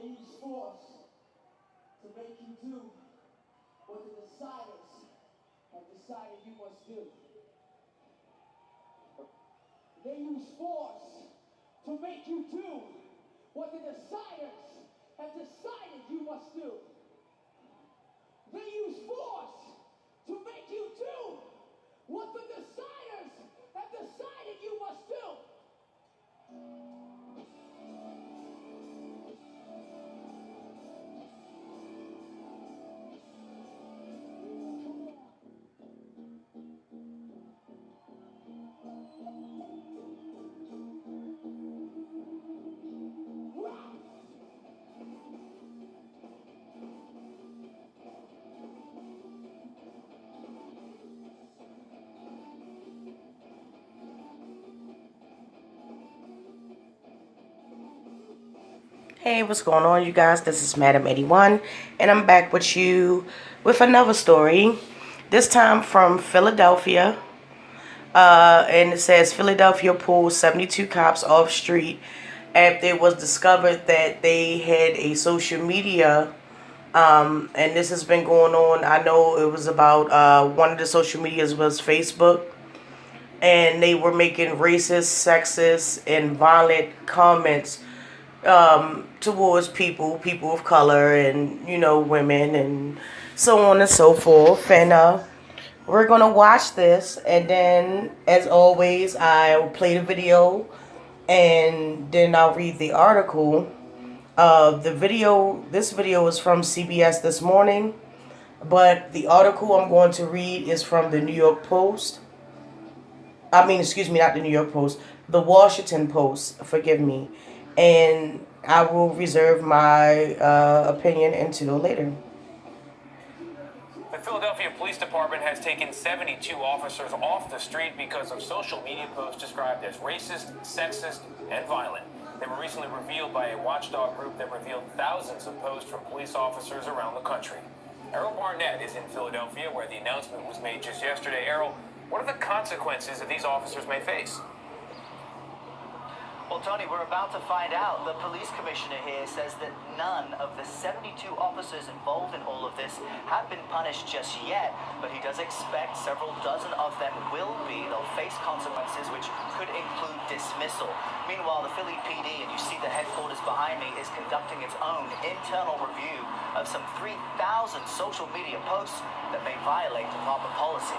use force to make you do what the deciders have decided you must do. They use force to make you do what the deciders have decided you must do. They use force to make you do what the deciders have decided you must do. Hey, what's going on, you guys? This is Madam 81, and I'm back with you with another story. This time from Philadelphia. And it says Philadelphia pulls 72 cops off street after it was discovered that they had a social media. And this has been going on. I know it was about one of the social medias was Facebook. And they were making racist, sexist, and violent comments towards people of color, and women, and so on and so forth. And we're gonna watch this, and then, as always, I'll play the video, and then I'll read the article. This video is from CBS This Morning, but the article I'm going to read is from the New York Post. Excuse me, not the New York Post, the Washington Post, forgive me. And I will reserve my opinion until later. The Philadelphia Police Department has taken 72 officers off the street because of social media posts described as racist, sexist, and violent. They were recently revealed by a watchdog group that revealed thousands of posts from police officers around the country. Errol Barnett is in Philadelphia, where the announcement was made just yesterday. Errol, what are the consequences that these officers may face? Well, Tony, we're about to find out. The police commissioner here says that none of the 72 officers involved in all of this have been punished just yet, but he does expect several dozen of them will be. They'll face consequences which could include dismissal. Meanwhile, the Philly PD, and you see the headquarters behind me, is conducting its own internal review of some 3,000 social media posts that may violate department policy.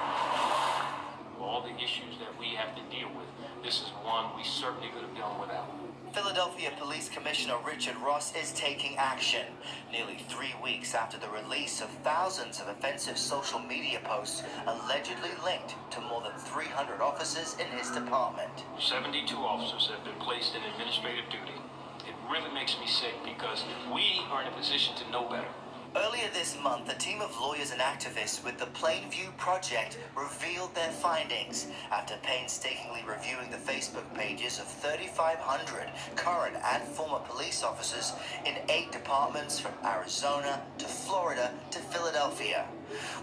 All the issues that we have to deal with, this is one we certainly could have done without. Philadelphia Police Commissioner Richard Ross is taking action nearly 3 weeks after the release of thousands of offensive social media posts allegedly linked to more than 300 officers in his department. 72 officers have been placed in administrative duty. It really makes me sick because we are in a position to know better. Earlier this month, a team of lawyers and activists with the Plainview Project revealed their findings after painstakingly reviewing the Facebook pages of 3,500 current and former police officers in 8 departments from Arizona to Florida to Philadelphia.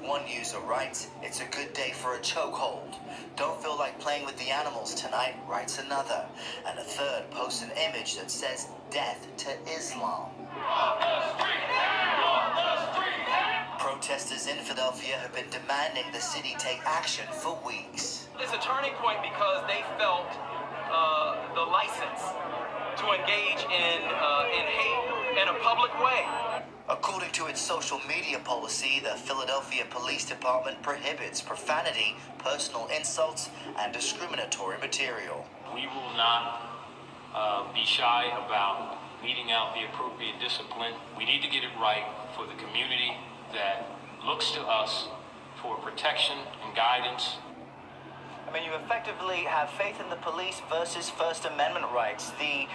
One user writes, "It's a good day for a chokehold. Don't feel like playing with the animals tonight," writes another. And a third posts an image that says, "Death to Islam." Protesters in Philadelphia have been demanding the city take action for weeks. It's a turning point because they felt the license to engage in hate in a public way. According to its social media policy, the Philadelphia Police Department prohibits profanity, personal insults, and discriminatory material. We will not be shy about meting out the appropriate discipline. We need to get it right for the community that looks to us for protection and guidance. I mean, you effectively have faith in the police versus First Amendment rights. The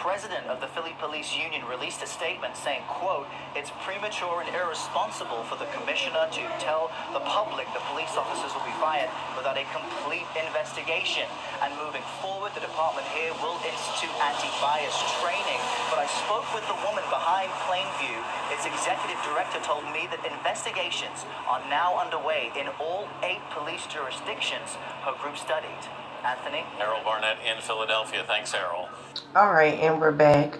president of the Philly Police Union released a statement saying, quote, "It's premature and irresponsible for the commissioner to tell the public the police officers will be fired without a complete investigation. And moving forward, the department here will institute anti-bias training." But I spoke with the woman behind Plainview. Its executive director told me that investigations are now underway in all 8 police jurisdictions her group studied. Anthony? Errol Barnett in Philadelphia. Thanks, Errol. All right, and we're back.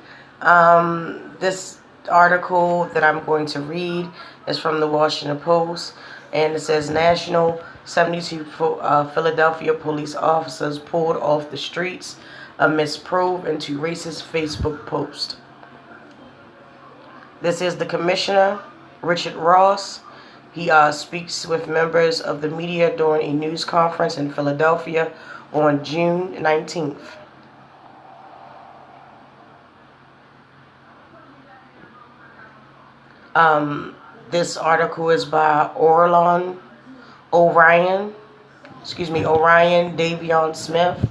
This article that I'm going to read is from the Washington Post, and it says National 72 Philadelphia police officers pulled off the streets amidst probe into racist Facebook post. This is the Commissioner, Richard Ross. He speaks with members of the media during a news conference in Philadelphia on June 19th. This article is by Orion Davion Smith,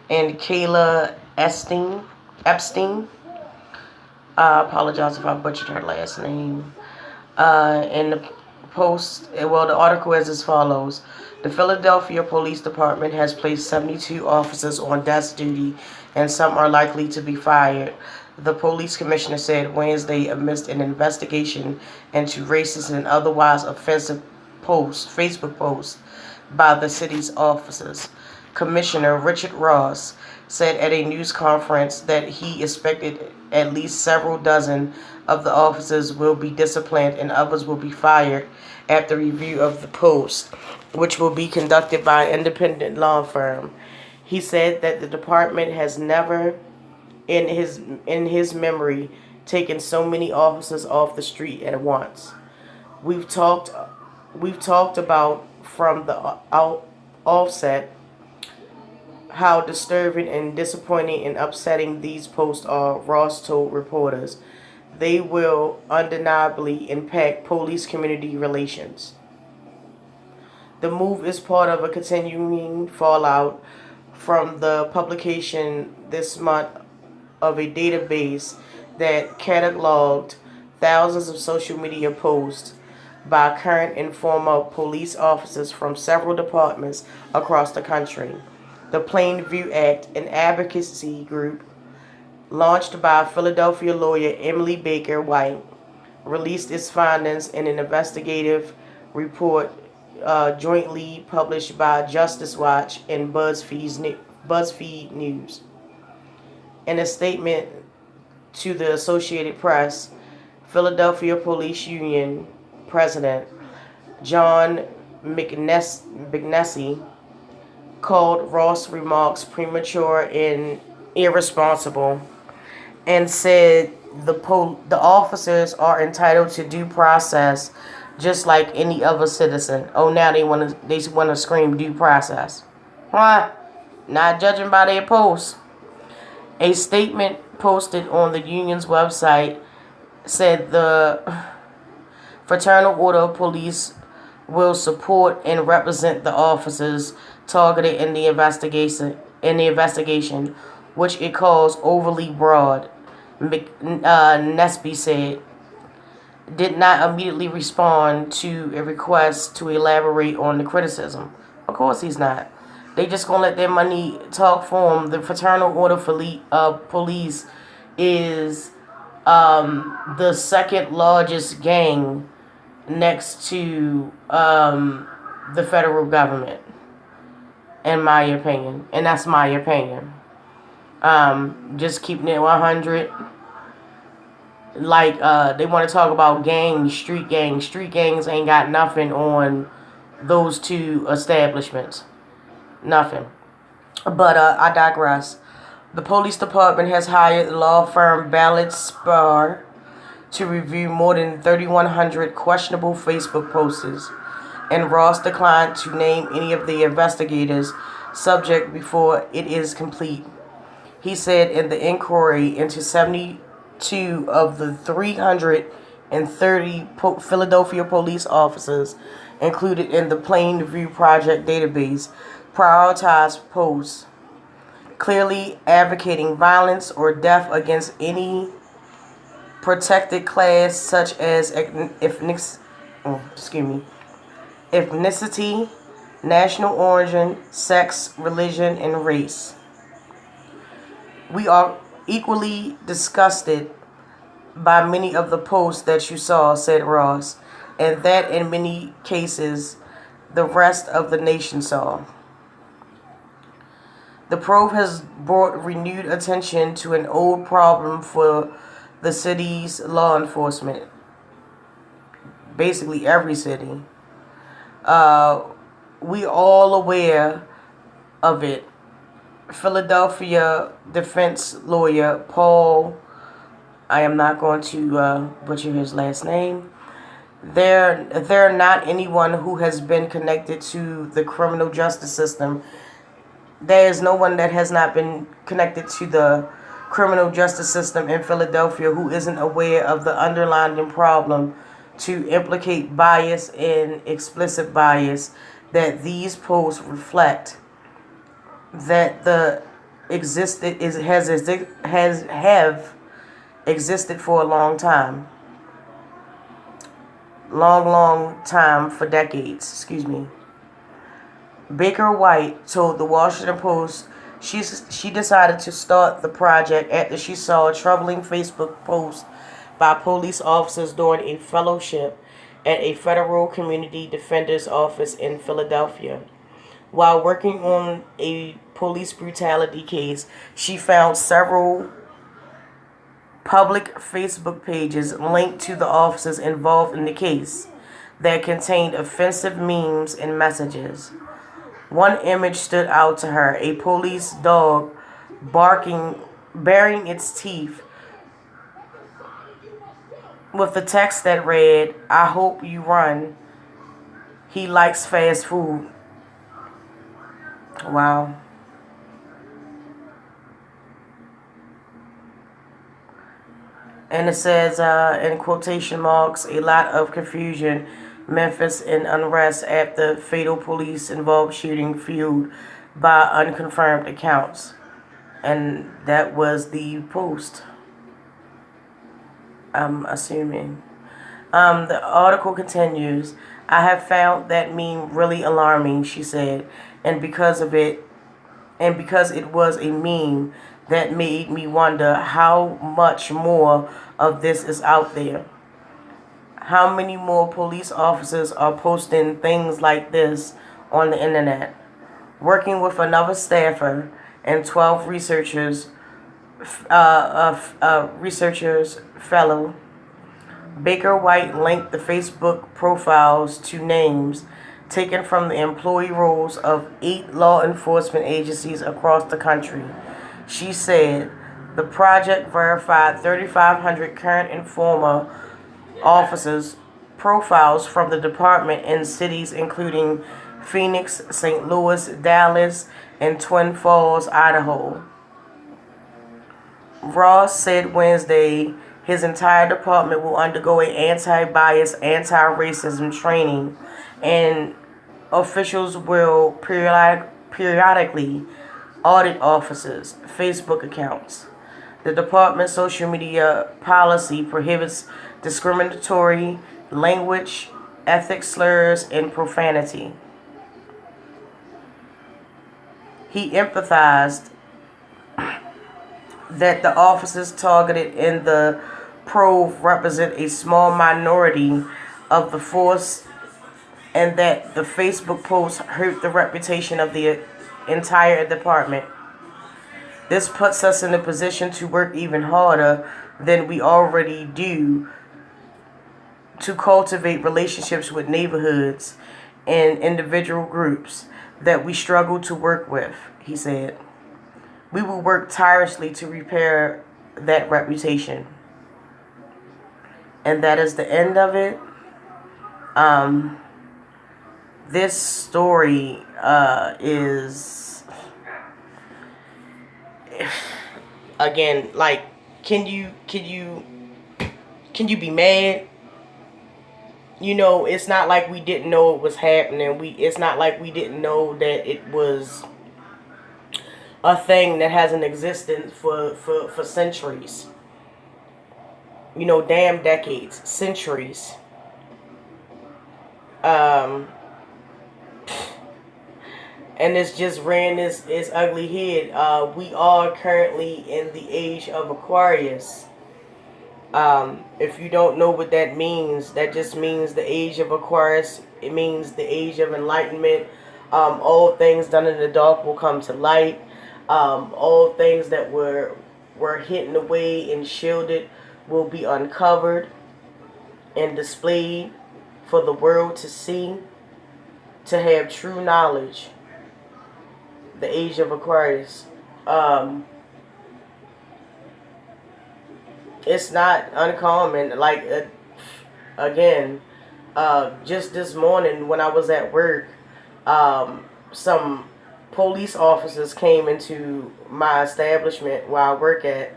and Kayla Epstein. I apologize if I butchered her last name. In the post, the article is as follows. The Philadelphia Police Department has placed 72 officers on desk duty, and some are likely to be fired, the police commissioner said Wednesday amidst an investigation into racist and otherwise offensive Facebook posts by the city's officers. Commissioner Richard Ross said at a news conference that he expected at least several dozen of the officers will be disciplined and others will be fired after review of the post, which will be conducted by an independent law firm. He said that the department has never in his memory taken so many officers off the street at once. We've talked about from the offset how disturbing and disappointing and upsetting these posts are, Ross told reporters. They will undeniably impact police-community relations. The move is part of a continuing fallout from the publication this month of a database that cataloged thousands of social media posts by current and former police officers from several departments across the country. The Plain View Act, an advocacy group launched by Philadelphia lawyer Emily Baker White, released its findings in an investigative report jointly published by Justice Watch and BuzzFeed News. In a statement to the Associated Press, Philadelphia Police Union President John McNessie called Ross' remarks premature and irresponsible, and said the officers are entitled to due process just like any other citizen. Oh, now they want to scream due process. Why? Not judging by their posts. A statement posted on the union's website said the Fraternal Order of Police will support and represent the officers targeted in the investigation, which it calls overly broad. Nesby said, did not immediately respond to a request to elaborate on the criticism. Of course he's not. They just gonna let their money talk for them. The Fraternal Order of Police is the second largest gang next to the federal government, in my opinion. And that's my opinion. Just keeping it 100. Like, they want to talk about gangs, street gangs. Street gangs ain't got nothing on those two establishments. Nothing. But I digress. The police department has hired the law firm Ballard Spahr to review more than 3,100 questionable Facebook posts, and Ross declined to name any of the investigators subject before it is complete. He said in the inquiry into 72 of the 330 Philadelphia police officers included in the Plain View Project database prioritized posts clearly advocating violence or death against any protected class such as ethnicity, national origin, sex, religion, and race. We are equally disgusted by many of the posts that you saw, said Ross, and that in many cases the rest of the nation saw. The probe has brought renewed attention to an old problem for the city's law enforcement, basically every city. We all aware of it. Philadelphia defense lawyer Paul, I am not going to butcher his last name. They're not anyone who has been connected to the criminal justice system. There is no one that has not been connected to the criminal justice system in Philadelphia who isn't aware of the underlying problem to implicate bias and explicit bias that these posts reflect, that the existed is have existed for a long time. Long time, for decades, excuse me. Baker White told the Washington Post she decided to start the project after she saw a troubling Facebook post by police officers during a fellowship at a federal community defender's office in Philadelphia. While working on a police brutality case, she found several public Facebook pages linked to the officers involved in the case that contained offensive memes and messages. One image stood out to her: a police dog baring its teeth, with the text that read, "I hope you run. He likes fast food." Wow. And it says, in quotation marks, "a lot of confusion, Memphis and unrest after fatal police-involved shooting fueled by unconfirmed accounts." And that was the post, I'm assuming. The article continues, "I have found that meme really alarming," she said, and because it was a meme that made me wonder how much more of this is out there. How many more police officers are posting things like this on the internet? Working with another staffer and 12 researchers fellow, Baker White linked the Facebook profiles to names taken from the employee rolls of 8 law enforcement agencies across the country. She said the project verified 3,500 current and former officers' profiles from the department in cities including Phoenix, St. Louis, Dallas, and Twin Falls, Idaho. Ross said Wednesday his entire department will undergo an anti-bias, anti-racism training, and officials will periodically audit officers' Facebook accounts. The department's social media policy prohibits discriminatory language, ethnic slurs, and profanity. He emphasized that the officers targeted in the probe represent a small minority of the force and that the Facebook posts hurt the reputation of the entire department. This puts us in a position to work even harder than we already do to cultivate relationships with neighborhoods and individual groups that we struggle to work with, he said. We will work tirelessly to repair that reputation. And that is the end of it. This story is, again, like, can you be mad? You know, it's not like we didn't know it was happening. It's not like we didn't know that it was a thing that hasn't existed for centuries. You know, damn decades, centuries. And it's just ran its ugly head. We are currently in the age of Aquarius. If you don't know what that means, that just means the age of Aquarius. It means the age of enlightenment. All things done in the dark will come to light. All things that were hidden away and shielded will be uncovered and displayed for the world to see, to have true knowledge. The age of Aquarius. It's not uncommon. Like, again, just this morning when I was at work, some police officers came into my establishment where I work at,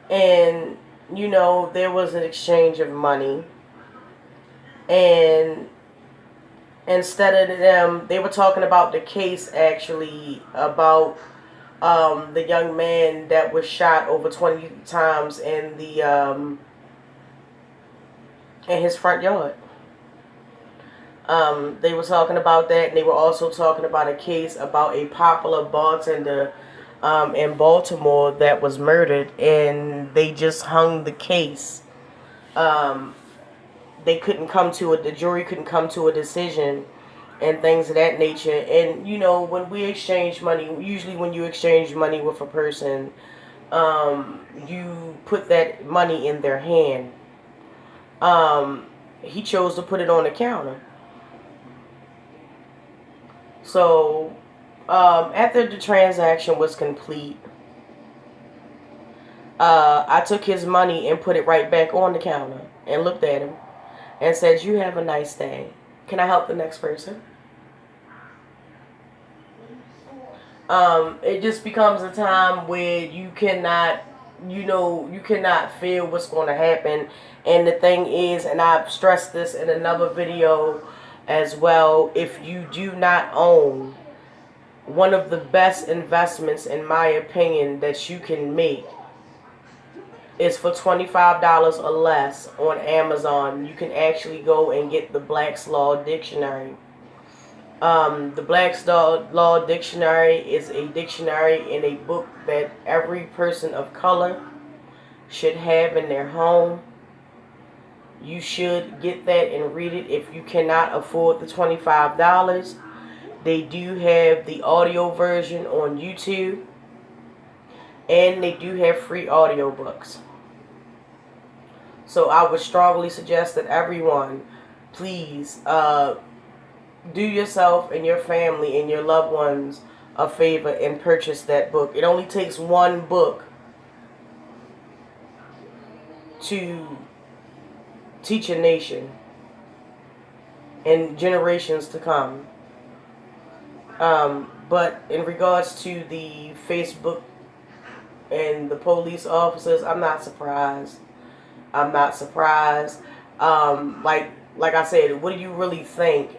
and you know, there was an exchange of money, and instead of them, they were talking about the case, actually, about the young man that was shot over 20 times in his front yard. They were talking about that, and they were also talking about a case about a popular bartender in Baltimore that was murdered, and they just hung the case. They couldn't come to the jury couldn't come to a decision and things of that nature. And you know, when we exchange money, usually when you exchange money with a person, you put that money in their hand. He chose to put it on the counter. So after the transaction was complete, I took his money and put it right back on the counter and looked at him and said, "You have a nice day. Can I help the next person?" It just becomes a time where you cannot, you cannot feel what's going to happen. And the thing is, and I've stressed this in another video as well, if you do not own, one of the best investments, in my opinion, that you can make is for $25 or less on Amazon. You can actually go and get the Black's Law Dictionary. The Black's Law Dictionary is a dictionary and a book that every person of color should have in their home. You should get that and read it if you cannot afford the $25. They do have the audio version on YouTube, and they do have free audiobooks. So I would strongly suggest that everyone, please, do yourself and your family and your loved ones a favor and purchase that book. It only takes one book to teach a nation and generations to come. But in regards to the Facebook and the police officers, I'm not surprised. I'm not surprised. Like I said, what do you really think?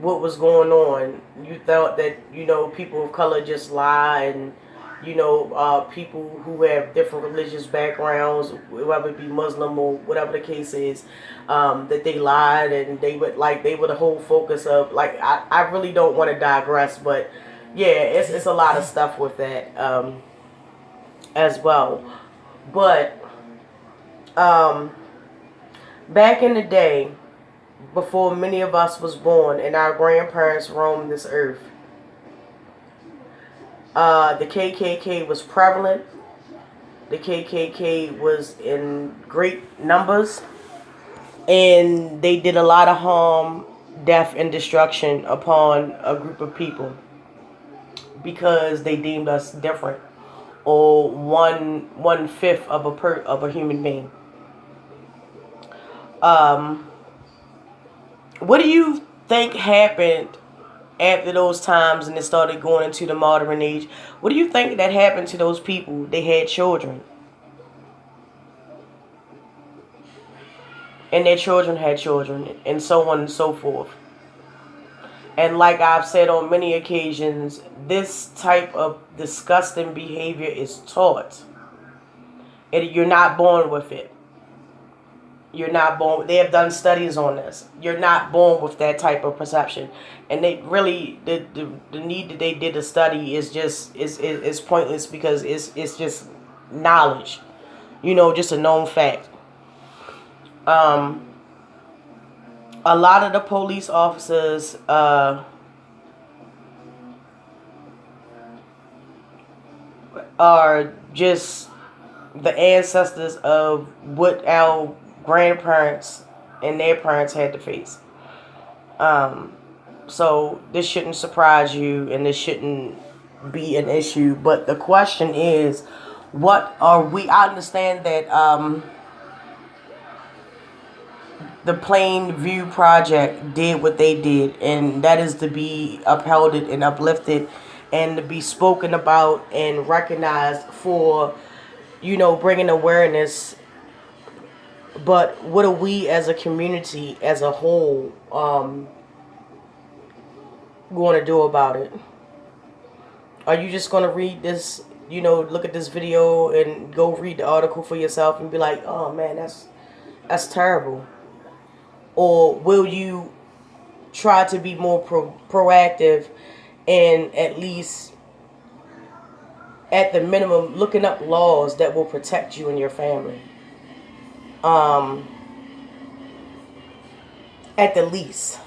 What was going on? You thought that, you know, people of color just lie, and you know, people who have different religious backgrounds, whether it be Muslim or whatever the case is, that they lied, and they were the whole focus of, like, I really don't want to digress, but yeah, it's a lot of stuff with that as well. But back in the day, before many of us was born and our grandparents roamed this earth, the KKK was prevalent. The KKK was in great numbers, and they did a lot of harm, death, and destruction upon a group of people because they deemed us different, or one-fifth of a human being. What do you think happened after those times and it started going into the modern age? What do you think that happened to those people? They had children, and their children had children, and so on and so forth. And like I've said on many occasions, this type of disgusting behavior is taught. You're not born with it. You're not born. They have done studies on this. You're not born with that type of perception, and they really the need that they did a study is just is pointless, because it's just knowledge, you know, just a known fact. A lot of the police officers are just the ancestors of what our grandparents and their parents had to face. So this shouldn't surprise you, and this shouldn't be an issue. But the question is, what are we? I understand that the Plain View Project did what they did, and that is to be upheld and uplifted, and to be spoken about and recognized for, bringing awareness. But what are we as a community, as a whole, going to do about it? Are you just going to read this, look at this video and go read the article for yourself and be like, oh man, that's terrible? Or will you try to be more proactive and at least, at the minimum, looking up laws that will protect you and your family? At the least.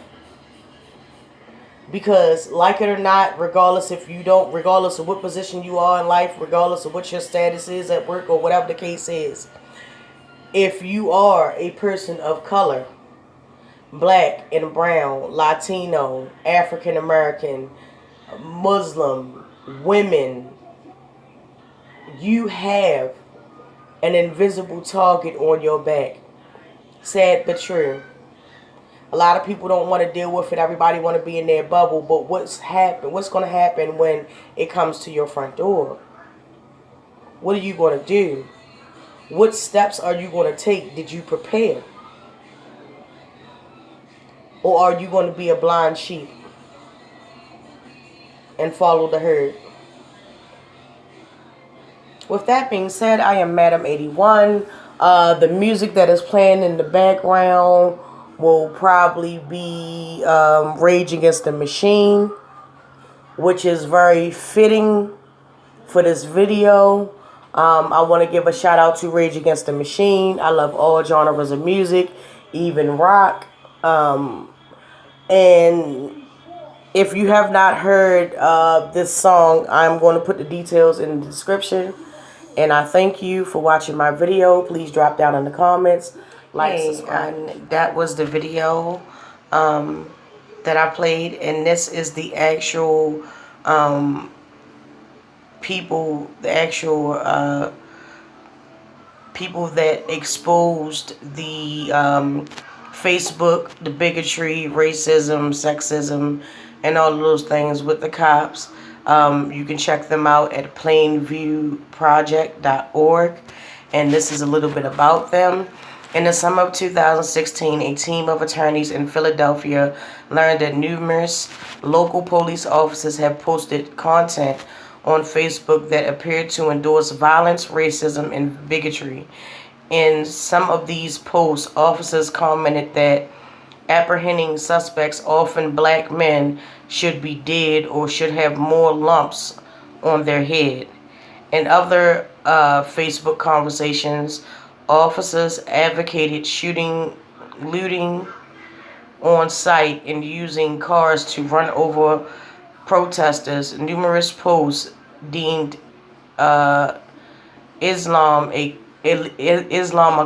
Because, like it or not, regardless of what position you are in life, regardless of what your status is at work or whatever the case is, if you are a person of color, black and brown, Latino, African American, Muslim, women, you have an invisible target on your back. Sad but true. A lot of people don't want to deal with it. Everybody want to be in their bubble. But what's going to happen when it comes to your front door? What are you going to do? What steps are you going to take? Did you prepare? Or are you going to be a blind sheep and follow the herd? With that being said, I am Madam 81. The music that is playing in the background will probably be Rage Against the Machine, which is very fitting for this video. I want to give a shout out to Rage Against the Machine. I love all genres of music, even rock. And if you have not heard this song, I'm going to put the details in the description. And I thank you for watching my video. Please drop down in the comments. Like, subscribe. And that was the video that I played. And this is the actual people that exposed the Facebook, the bigotry, racism, sexism, and all of those things with the cops. You can check them out at plainviewproject.org. And this is a little bit about them. In the summer of 2016, a team of attorneys in Philadelphia learned that numerous local police officers have posted content on Facebook that appeared to endorse violence, racism, and bigotry. In some of these posts, officers commented that apprehending suspects, often black men, should be dead or should have more lumps on their head. In other Facebook conversations, officers advocated shooting, looting on site, and using cars to run over protesters. Numerous posts deemed Islam a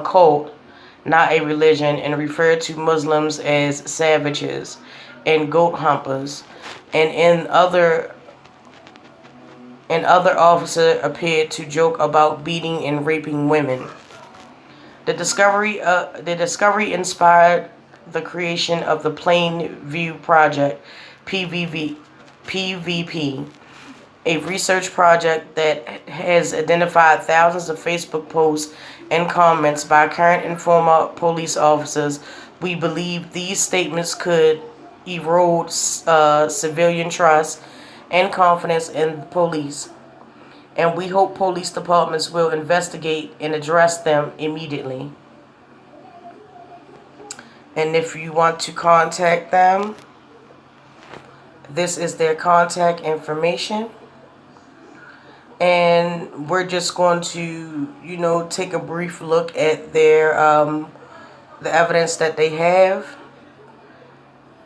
cult, not a religion, and referred to Muslims as savages and goat humpers. And other officer appeared to joke about beating and raping women. The discovery inspired the creation of the Plain View Project, PVP, a research project that has identified thousands of Facebook posts and comments by current and former police officers. We believe these statements could erode civilian trust and confidence in the police, and we hope police departments will investigate and address them immediately. And if you want to contact them, this is their contact information. And we're just going to, take a brief look at their the evidence that they have.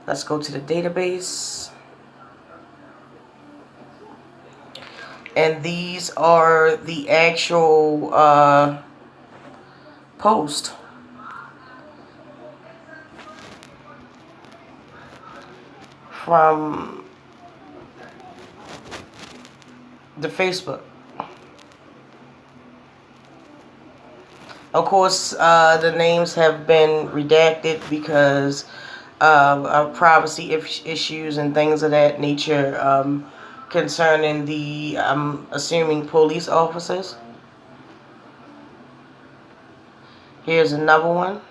Let's go to the database. And these are the actual posts from the Facebook. Of course, the names have been redacted because of privacy issues and things of that nature concerning the, I'm assuming, police officers. Here's another one.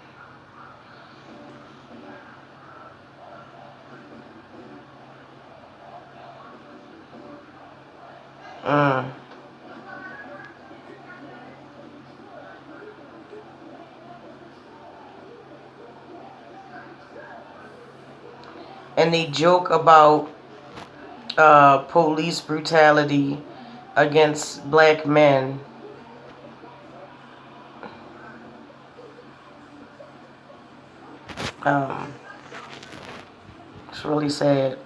And they joke about police brutality against black men. It's really sad.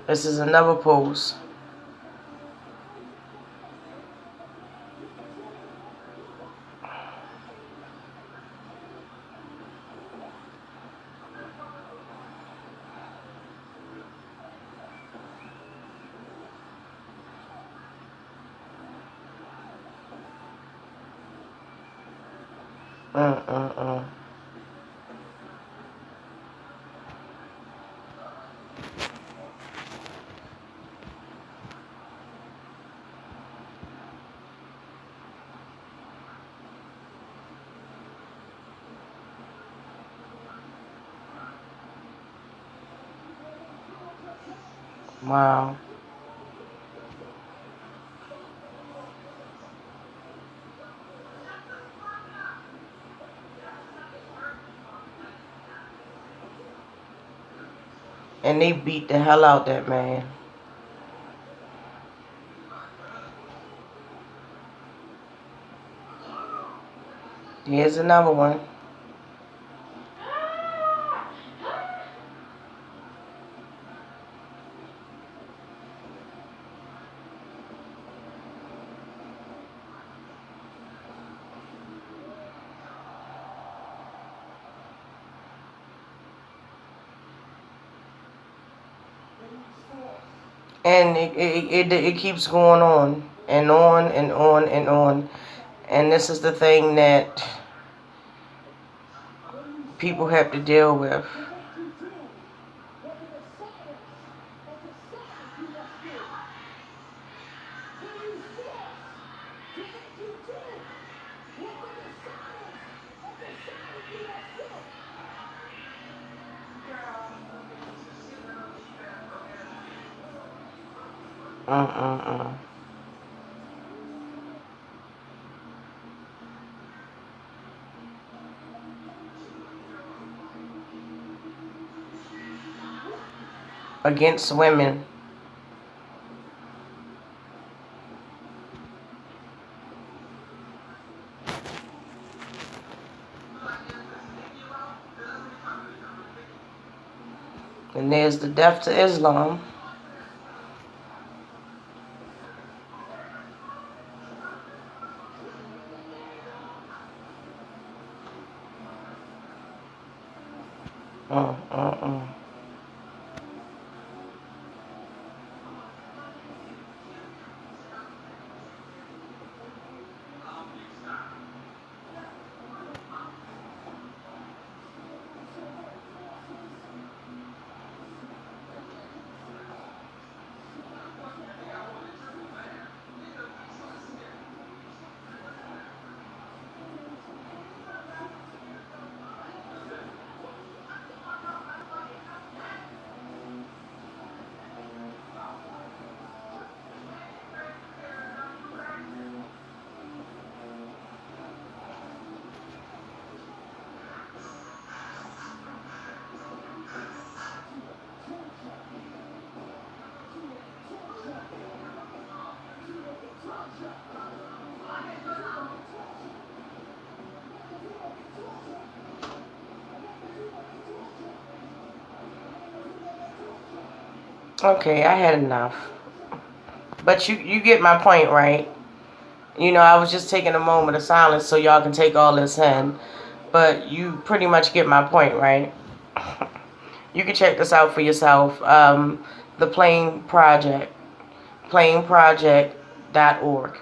This is another post. Wow. And they beat the hell out that man. Here's another one. And it keeps going on and on and on and on. And this is the thing that people have to deal with. Against women. And there's the death to Islam. Okay, I had enough. But you get my point, right? You know, I was just taking a moment of silence so y'all can take all this in. But you pretty much get my point, right? You can check this out for yourself. The Plain Project. plainproject.org.